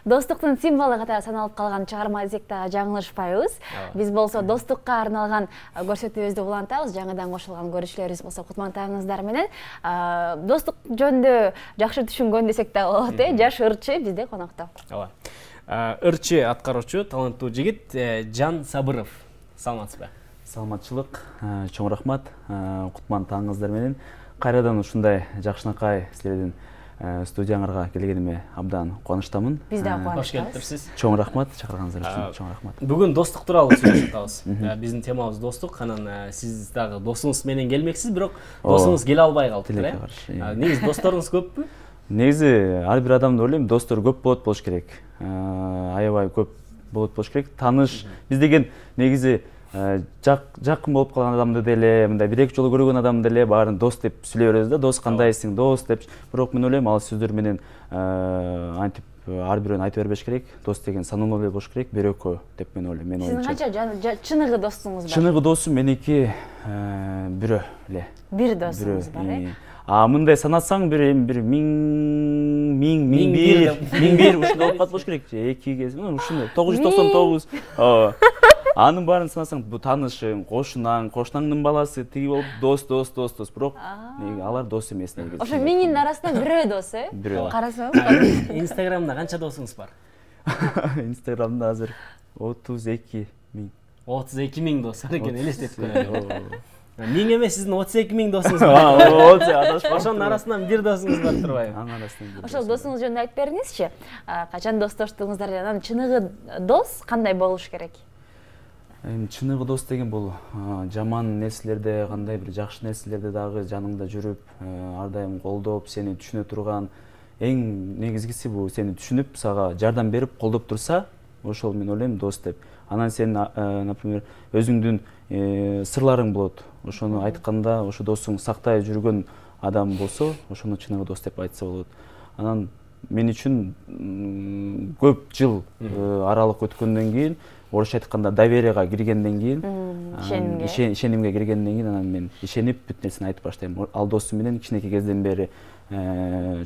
достуктун символу катары саналып калган чыгарма десек дагы жаңылышпайбыз. Биз болсо достукка арналган көрсөтүүбүздү улантабыз. Жаңыдан кошулган көрүүчүлөрүбүз болсо кутмандыгыңыздар менен достук жөнүндө жакшы түшүнгөн десек дагы болот, жаш ырчы бизде конокто. Ооба. Ырчы аткаруучу таланттуу жигит Жан Сабыров. Саламатсызбы? Саламатчылык, чоң рахмат. Кутман таңыңыздар менен кайрадан ушундай жакшынакай силердин студияңарга келгениме абдан кубанычтамын. Биз да кубанычтабыз. Кош келиптирсиз. Чоң рахмат, чакырганыңыздар үчүн чоң рахмат. Бүгүн достук тууралуу сүйлөшүп атабыз. Биздин темабыз достук. Анан сиз дагы досуңуз менен келмексиз, бирок досуңуз келе албай калыптыр, Негизи досторуңуз көппү? Негизи ар бир адамды ойлойм, достор көп болуш керек. Аябай көп болуш керек. Тааныш биз деген негизи жакын болуп калган адамды деле, мындай бир-эки жолу көргөн адамды деле баарын дос деп сүйлөй беребиз да. Дос кандайсың, дос деп. Бирок мен ойлойм, ал сөздөр менен антип ар бирөөнү айта бербеш керек. Дос деген саналуу эле болуш керек, бирөкө деп мен ойлойм. Мен ойымча. Сиздин канча чыныгы достуңуз бар? Чыныгы досум меники бирөө эле. Бир досуңуз бар, Мындай санасаң бир миң бир ушундай болуп калып болуш керек. 2 ушундай 999. Анын баарын санасаң, бу таанышың, кошунаңдын баласы тиги болуп дос. Бирок алар дос эмес негизи. Ошо миңдин арасында бирөө дос, Бирөө. Карасаңыз. Инстаграмда канча досуңуз бар? Инстаграмда азыр 32 миң. 32 миң дос бар экен, элестетип көрөйүн. Миң эмес, сиздин 32 миң досуңуз бар. Ошонун арасынан бир досуңуз бар турбайбы? Анын арасынан бир. Ошол досуңуз жөнүндө айтып бериңизчи. Качан достоштугуңуздар анан чыныгы дос кандай болуш керек? Чыныгы дос деген бул жаман нерселерде, кандай бир жакшы нерселерде дагы жаныңда жүрүп, ар дайым колдоп, сени түшүнө турган, эң негизгиси бул сени түшүнүп, сага жардам берип, колдоп турса, ошол мен ойлойм дос деп. Анан сен, например, өзүңдүн сырларың болот. Ошону айтканда, ошо досуң сактай жүргөн адам болсо, ошону чыныгы дос деп айтса болот. Анан мен үчүн көп жыл аралык өткөндөн кийин, орусча айтканда доверияга киргенден кийин, ишенимге киргенден кийин, анан мен ишенип бүт нерсени айтып баштайм. Ал досум менен кичинекей кезден бери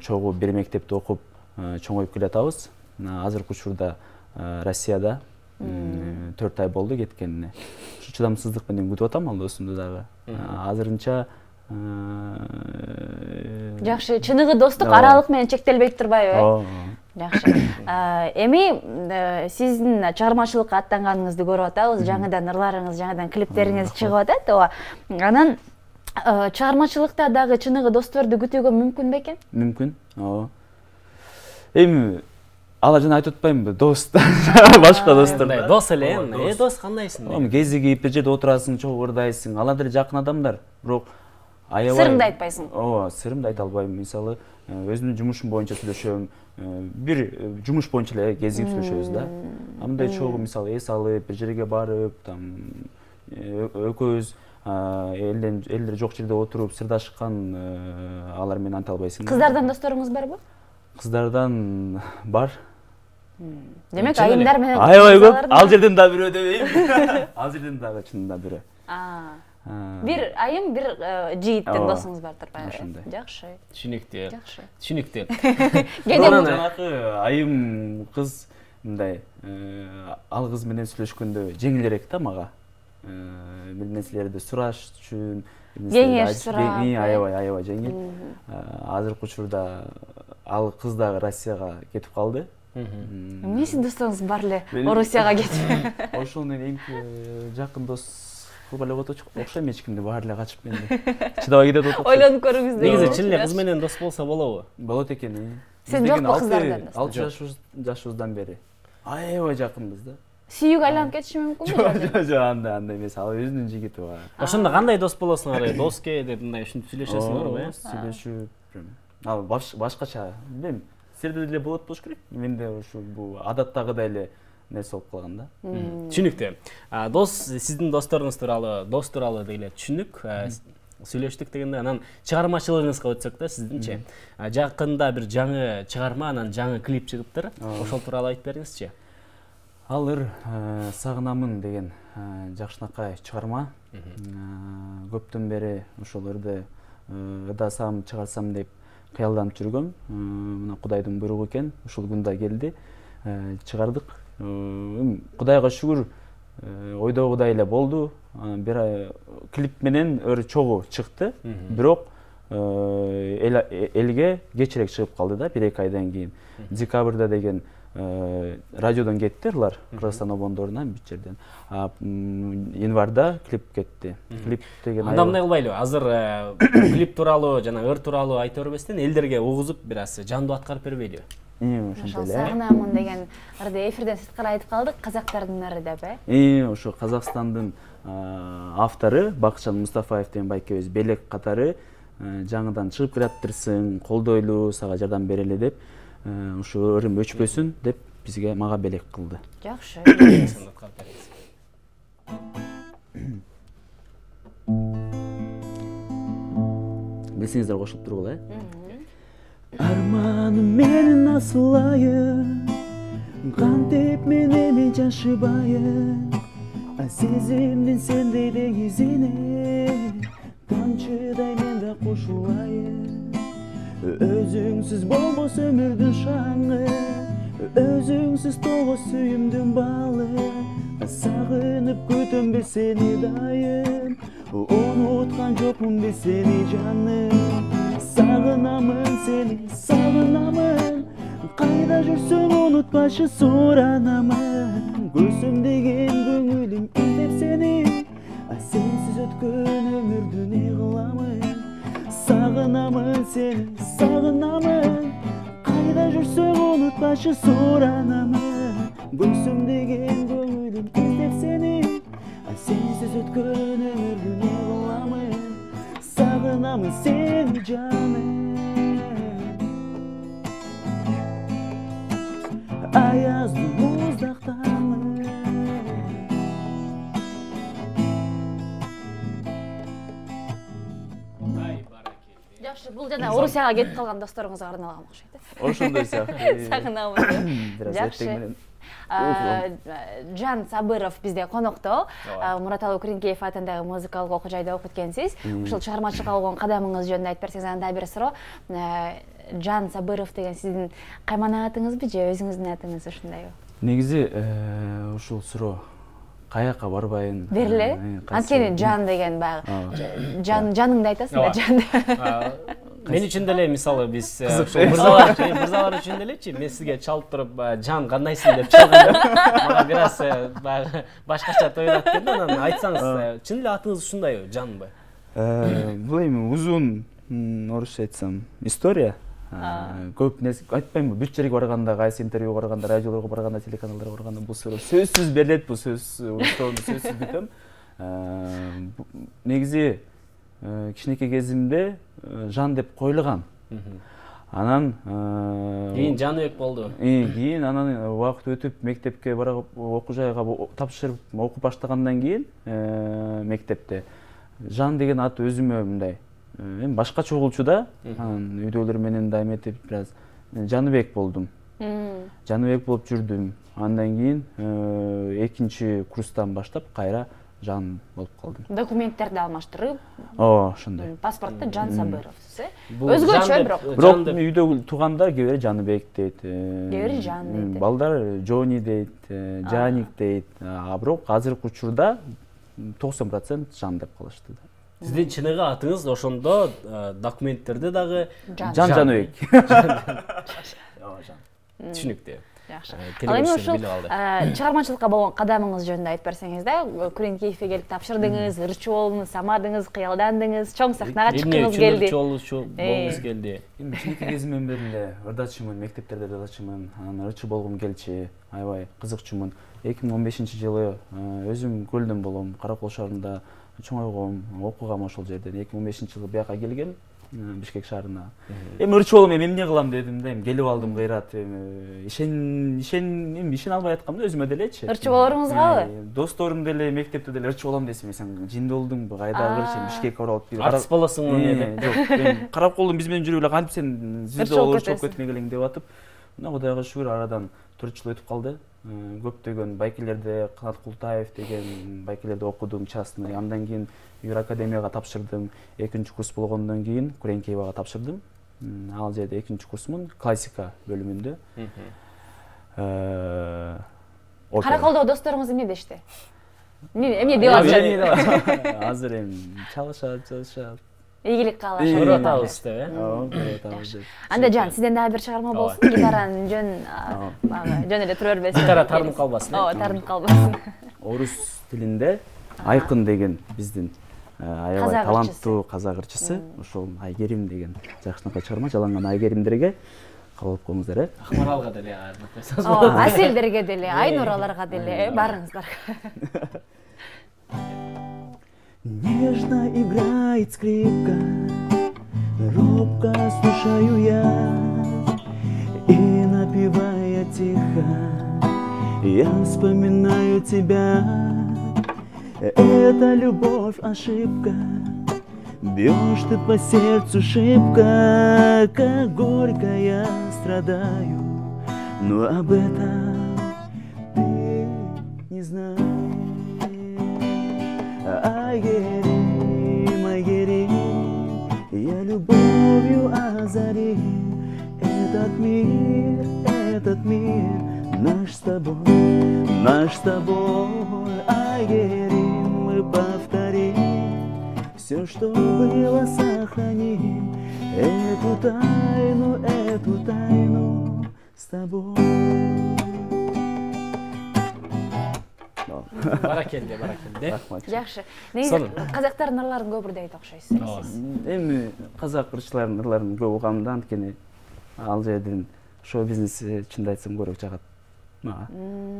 чогуу бир мектепте окуп, чоңоюп келатабыз. Азыркы учурда Россияда 4 ай болду кеткенине. Ушу чыдамсыздык менен күтүп атам ал досумду дагы. Азырынча жакшы, чыныгы достук аралык менен чектелбей турбайбы? Жакшы. Эми сиздин чыгармачылыкка аттанганыңызды көрүп атабыз. Жаңыдан ырларыңыз, жаңыдан клиптериңиз чыгып атат, ооба. Анан чыгармачылыкта дагы чыныгы досторду күтүүгө мүмкүн бекен? Мүмкүн, ооба. Эми ала жана айтып атпаймынбы, дос, башка достор. Дос эле, дос кандайсың? Кези кийип бир жерде отурасың, чогуу ырдайсың, алар деле жакын адамдар, бирок аябай. Сырыңды айтпайсың? Ооба, сырымды айта албайм. Мисалы, өзүмдүн жумушум боюнча сүйлөшөм, бир жумуш боюнча эле кезип сүйлөшөбүз да. Мындай чогуу мисалы эс алып, бир жерге барып, там экөөбүз элдер жок жерде отуруп сырдашкан алар менен анта албайсың. Кыздардан досторуңуз барбы? Кыздардан бар. Демек, айымдар менен аябай көп. Ал жерден да бирөө дебейм. Ал жерден дагы чынында бирөө. Бир айым, бир жигиттен досуңуз бар турбайбы? Ошондой. Жакшы. Түшүнүктүү. Жакшы. Түшүнүктүү. Жанагы айым кыз мындай ал кыз менен сүйлөшкөндө жеңилирээк да мага. Бир нерселерди сураш үчүн, кеңеш сурап, аябай жеңил. Азыркы учурда ал кыз дагы Россияга кетип калды. Эмне сиздин достуруңуз бар эле Орусияга кетип? Ошол менен жакын дос кылып эле окшойм, эч кимди баары эле качып менде. Чыдабай кетет окшойм. Ойлонуп көрүңүз. Негизи чын эле кыз менен дос болсо болобу? Болот экен. Сен жокпу кыздардан? 6 жашыбыздан бери аябай жакынбыз да. Сүйүүгө айланып кетиши мүмкүнбү? Жок, андай эмес. Ал өзүнүн жигити бар. Ошондо кандай дос болосуңар? Доске деп мындай ушинтип сүйлөшөсүңөрбү? Сүйлөшүп, ал башкача, билбейм. Силерде деле болот болуш керек. Менде ушу бул адаттагыдай эле нерсе болуп калган да. Түшүнүктүү. Дос, сиздин досторуңуз тууралуу, дос тууралуу деле түшүндүк. Сүйлөштүк дегенде, анан чыгармачылыгыңызга өтсөк да, сиздинчи. Жакында бир жаңы чыгарма, анан жаңы клип чыгыптыр. Ошол тууралуу айтып бериңизчи. Алыр сагынамын деген жакшынакай чыгарма. Көптөн бери ошолорду чыгарсам деп кыялданып жүргөм. Мына Кудайдын буйругу экен, ушул күндө келди. чыгардык. Кудайга шүгүр, ойдогудай эле болду. Бир клип менен өр чогуу чыкты, бирок элге кечирээк чыгып калды да, 1-2 айдан кийин. Декабрда деген радиодон кетти ырлар, Кыргызстан обондорунан бүт жерден. Январда клип кетти. Клип деген анда мындай кылбайлыбы? Азыр клип тууралуу жана ыр тууралуу айта бербестен элдерге угузуп бир аз жандуу аткарып бербейби? Ошол сагынамын деген ырды эфирден сырткары айтып калдык, казактардын ыры деп, Ошо Казакстандын автору Бакытжан Мустафаев деген байкебиз белек катары жаңыдан чыгып келатырсың, колдойлу, сага жардам берели деп, ушу ырым өчпөсүн деп бизге мага белек кылды. Жакшы. Билсеңиздер кошулуп тургула, Арманым менин асылайын, кантип мен эми жашыбайын, сезимдин сендей дегизине, тамчыдай мен да кошулайын. Өзүңсүз болбос өмүрдүн шаңы, өзүңсүз тогоз сүйүмдүн балы, сагынып күтөм бе сени дайым, унуткан жокмун бе сени жаным. Сагынамын сени, сагынамын, кайда жүрсөң унутпашы суранамын. Көрсөм деген көңүлүм издеп сени, сенсиз өткөн өмүрдү не кыламын. Сагынамын сени, сагынамын, кайда жүрсөң унутпашы суранамын. Көрсөм деген көңүлүм издеп сени, сенсиз өткөн өмүрдү не кыламын. Сагынамын сени жаным, аязды муздактамын. Жакшы, бул жана Орусияга кетип калган досторуңузга арналган окшойт. Ошондой сыяктуу. Сагынамын. Жакшы. Жан Сабыров бизде конокто. Мураталы Күреңкеев атындагы музыкалык окуу жайда окуп өткөнсүз. Ушул чыгармачылыкка болгон кадамыңыз жөнүндө айтып берсеңиз, анда бир суроо. Жан Сабыров деген сиздин каймана атыңызбы же өзүңүздүн атыңыз ушундайбы? Негизи ушул суроо каяка барбайын. Берле? Анткени Жан деген баягы жаныңды айтасың да, Жан. Мен үчүн деле мисалы биз мырзалар үчүн делечи, мен сизге чалып туруп Жан кандайсың деп чалганда мага бир аз башкача тоюлат экен да, анан айтсаңыз, чын эле атыңыз ушундайбы, Жанбы? Бул эми узун, орусча айтсам, история. Көп нерсе айтпаймынбы, бүт жерге барганда, кайсы интервьюга барганда, радиолорго барганда, телеканалдарга барганда бул суроо сөзсүз берилет, бул сөзсүз бүтөм. Негизи кичинекей кезимде Жан деп коюлган. Анан кийин Жаныбек болду. Кийин анан убакыт өтүп мектепке барып окуу жайга тапшырып окуп баштагандан кийин мектепте Жан деген ат өзүмө мындай эми башкача угулчу да. Анан үйдөгүлөр менен дайым этип бир аз Жаныбек болдум. Жаныбек болуп жүрдүм. Андан кийин 2-чи курстан баштап кайра Жан болуп калдым. Документтерди алмаштырып. Ошондой. Паспортто Жан Сабыровсуз, өзгөчө бирок. Бирок үйдөгү туугандар кээ бири Жаныбек дейт. Кээ бири Жан дейт. Балдар Жони дейт, Жаник дейт. А бирок азыркы учурда 90% Жан деп калышты. Сиздин чыныгы атыңыз ошондо документтерде дагы Жан Жаныбек. Түшүнүктүү. Жакшы. Ал эми ушул чыгармачылыкка болгон кадамыңыз жөнүндө айтып берсеңиз да, Күреңкеевке келип тапшырдыңыз, ырчы болдуңуз, самадыңыз, кыялдандыңыз, чоң сахнага чыккыңыз келди. Болуңуз келди. Эми кичинекей кезимден бери эле ырдачымын, мектептерде ырдачымын, анан ырчы болгум келчи, аябай кызыкчумун. 2015-жылы өзүм Көлдөн болом, Каракол шаарында чоңойгом, окугам ошол жерден. 2015-жылы бияка келгем, Бишкек шаарына. Эми ырчы болом, эми эмне кылам дедим да, эми келип алдым кыйрат. Ишен албай аткам да өзүмө делечи. Ырчы болоруңузгабы? Досторум деле мектепте деле ырчы болом десем, сен жин болдуңбу, кайдагы ырчы, Бишкекке барып. Артист болосуңбу деп. Жок, мен Караколдун биз менен жүрүп эле кантип сен звезда болуп ырчы болуп кетмек элең деп атып. Мына Кудайга шүгүр арадан 4 жыл өтүп калды. Көптөгөн байкелерде Канат Култаев деген байкелерде окудум частный. Андан кийин Юракадемияга тапшырдым. 2-чи курс болгондон кийин Күреңкеевага тапшырдым. Ал жерде 2-чи курсмун, классика бөлүмүндө. Караколдо досторуңуз эмне дешти? Эмне деп атышат? Азыр эми чалышат. Ийгилик каалашат. Көрүп атабыз деп, көрүп атабыз деп. Анда Жан, сизден дагы бир чыгарма болсун. Гитаранын жөн эле тура бербесин. Гитара тарынып калбасын. Ооба, тарынып калбасын. Орус тилинде Айкын деген биздин аябай таланттуу казак ырчысы, ошол Айгерим деген жакшынакай чыгарма, жаланган Айгеримдерге кабыл алып коюңуздар, Акмаралга деле, Аселдерге деле, Айнураларга деле, барыңыздарга. Нежно играет скрипка, робко слушаю я, и напевая тихо, я вспоминаю тебя. Это любовь ошибка, бьешь ты по сердцу шибко, как горько я страдаю, но об этом ты не знаешь. Айгерим, Айгерим, я любовью озарим этот мир наш с тобой, Айгерим, мы повторим все, что было, сохраним эту тайну с тобой. Баракелде. Жакшы. Негизи казактардын ырларын көп ырдайт окшойсуз. Эми казак ырчылардын ырларын көп угам да, анткени ал жерден шоу бизнеси чынды айтсам көбүрөөк жагат мага.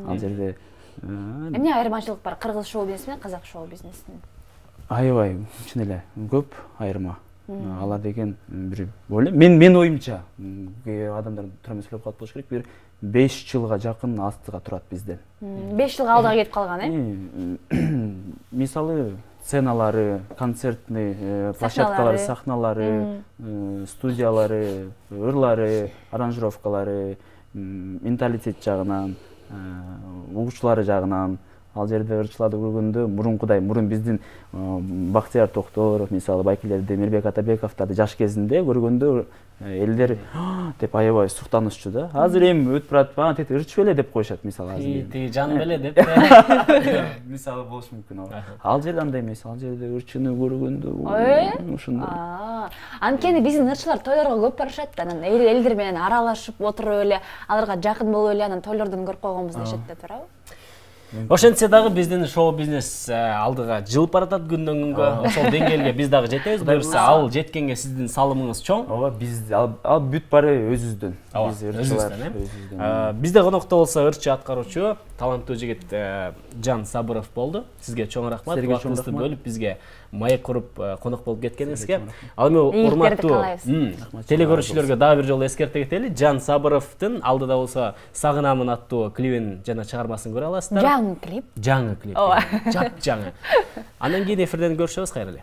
Ал жерде эмне айырмачылык бар кыргыз шоу бизнеси менен казак шоу бизнесинин? Аябай чын эле көп айырма. Алар деген бир мен оюмча адамдар туура эмес сүйлөп калат болуш керек, бир 5 жылга жакын астыга турат бизден. 5 жылга алдыга кетип калган, Мисалы сценалары, концертный площадкалары, сахналары, студиялары, ырлары, аранжировкалары, менталитет жагынан, угуучулары жагынан, ал жерде ырчыларды көргөндө мурун биздин Бактияр Токторов, мисалы Байкелерди, Мирбек Атабековдорду жаш кезинде көргөндө элдер деп аябай суктанышчу да. Азыр эми өтүп баратып, тет ырчы беле деп коюшат, мисалы азыр. Тиги жан беле деп. Мисалы болуш мүмкүн. Ал жерде андай эмес, ал жерде ырчыны көргөндө ушундай. Анткени биздин ырчылар тойлорго көп барышат да, анан элдер менен аралашып отуруп эле, аларга жакын болуп эле анан тойлордон көрүп койгонбуз дешет да, туурабы? Ошентсе дагы биздин шоу бизнес алдыга жылып баратат күндөн күнгө. Ошол деңгээлге биз дагы жетебиз. Буюрса, ал жеткенге сиздин салымыңыз чоң. Ооба, биз ал бүт бары өзүбүздөн. Биз ырчылар. Бизде конокто болсо ырчы аткаруучу, таланттуу жигит Жан Сабыров болду. Сизге чоң рахмат. Убактыңызды бөлүп бизге маек куруп конок болуп кеткениңизге. Ал эми урматтуу телекөрүүчүлөргө дагы бир жолу эскерте кетели. Жан Сабыровдун алдыда болсо Сагынамын аттуу клибин жана чыгармасын көрө аласыздар. Жаңы клип. Жаңы клип. Жап жаңы. Андан кийин эфирден көрүшөбүз, кайрылы.